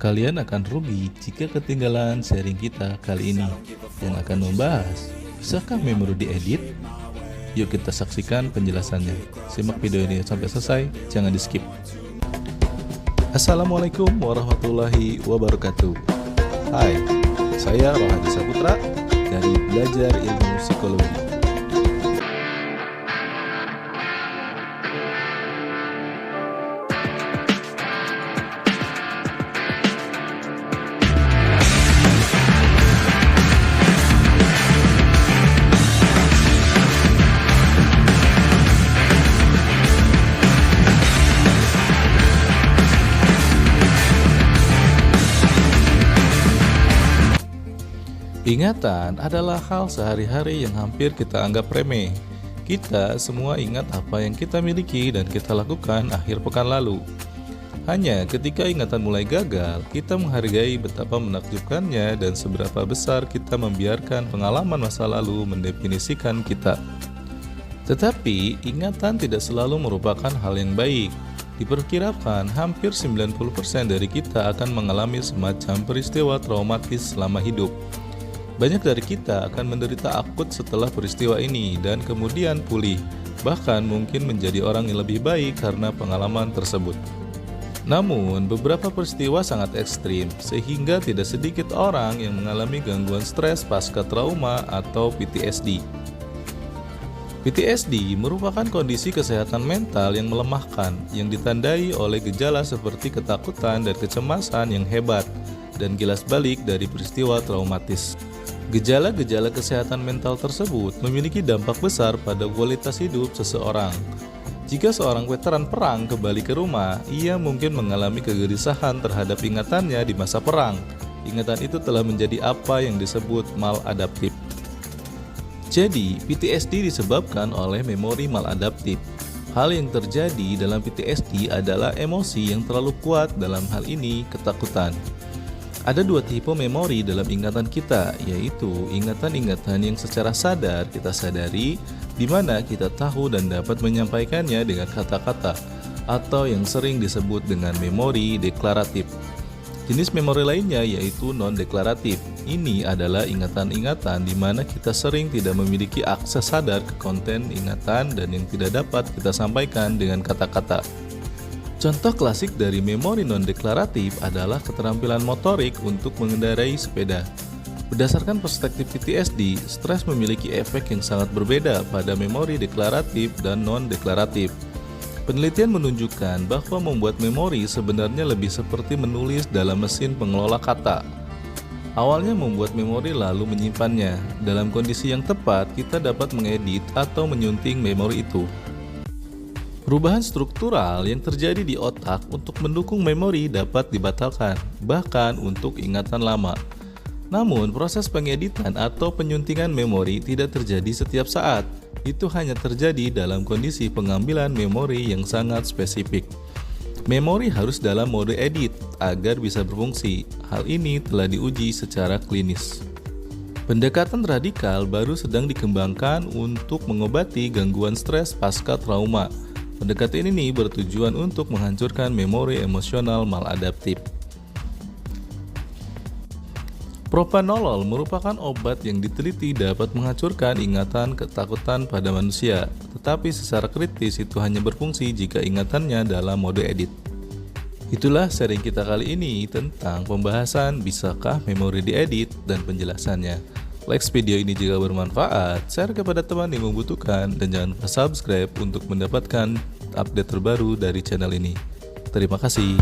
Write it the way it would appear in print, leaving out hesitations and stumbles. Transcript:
Kalian akan rugi jika ketinggalan sharing kita kali ini yang akan membahas, bisakah memori diedit? Yuk kita saksikan penjelasannya. Simak video ini sampai selesai, jangan di skip. Assalamualaikum warahmatullahi wabarakatuh. Hai, saya Rohadi Saputra dari Belajar Ilmu Psikologi. Ingatan adalah hal sehari-hari yang hampir kita anggap remeh. Kita semua ingat apa yang kita miliki dan kita lakukan akhir pekan lalu. Hanya ketika ingatan mulai gagal, kita menghargai betapa menakjubkannya dan seberapa besar kita membiarkan pengalaman masa lalu mendefinisikan kita. Tetapi, ingatan tidak selalu merupakan hal yang baik. Diperkirakan hampir 90% dari kita akan mengalami semacam peristiwa traumatis selama hidup. Banyak dari kita akan menderita akut setelah peristiwa ini dan kemudian pulih, bahkan mungkin menjadi orang yang lebih baik karena pengalaman tersebut. Namun, beberapa peristiwa sangat ekstrim, sehingga tidak sedikit orang yang mengalami gangguan stres pasca trauma atau PTSD. PTSD merupakan kondisi kesehatan mental yang melemahkan, yang ditandai oleh gejala seperti ketakutan dan kecemasan yang hebat, dan kilas balik dari peristiwa traumatis. Gejala-gejala kesehatan mental tersebut memiliki dampak besar pada kualitas hidup seseorang. Jika seorang veteran perang kembali ke rumah, ia mungkin mengalami kegelisahan terhadap ingatannya di masa perang. Ingatan itu telah menjadi apa yang disebut maladaptif. Jadi, PTSD disebabkan oleh memori maladaptif. Hal yang terjadi dalam PTSD adalah emosi yang terlalu kuat, dalam hal ini ketakutan. Ada dua tipe memori dalam ingatan kita, yaitu ingatan-ingatan yang secara sadar kita sadari, di mana kita tahu dan dapat menyampaikannya dengan kata-kata, atau yang sering disebut dengan memori deklaratif. Jenis memori lainnya yaitu non-deklaratif. Ini adalah ingatan-ingatan di mana kita sering tidak memiliki akses sadar ke konten ingatan dan yang tidak dapat kita sampaikan dengan kata-kata. Contoh klasik dari memori non-deklaratif adalah keterampilan motorik untuk mengendarai sepeda. Berdasarkan perspektif PTSD, stres memiliki efek yang sangat berbeda pada memori deklaratif dan non-deklaratif. Penelitian menunjukkan bahwa membuat memori sebenarnya lebih seperti menulis dalam mesin pengelola kata. Awalnya membuat memori lalu menyimpannya. Dalam kondisi yang tepat, kita dapat mengedit atau menyunting memori itu. Perubahan struktural yang terjadi di otak untuk mendukung memori dapat dibatalkan, bahkan untuk ingatan lama. Namun, proses pengeditan atau penyuntingan memori tidak terjadi setiap saat. Itu hanya terjadi dalam kondisi pengambilan memori yang sangat spesifik. Memori harus dalam mode edit agar bisa berfungsi. Hal ini telah diuji secara klinis. Pendekatan radikal baru sedang dikembangkan untuk mengobati gangguan stres pasca trauma. Pendekatan ini bertujuan untuk menghancurkan memori emosional maladaptif. Propranolol merupakan obat yang diteliti dapat menghancurkan ingatan ketakutan pada manusia, tetapi secara kritis itu hanya berfungsi jika ingatannya dalam mode edit. Itulah sharing kita kali ini tentang pembahasan bisakah memori diedit dan penjelasannya. Like video ini jika bermanfaat, share kepada teman yang membutuhkan, dan jangan lupa subscribe untuk mendapatkan update terbaru dari channel ini. Terima kasih.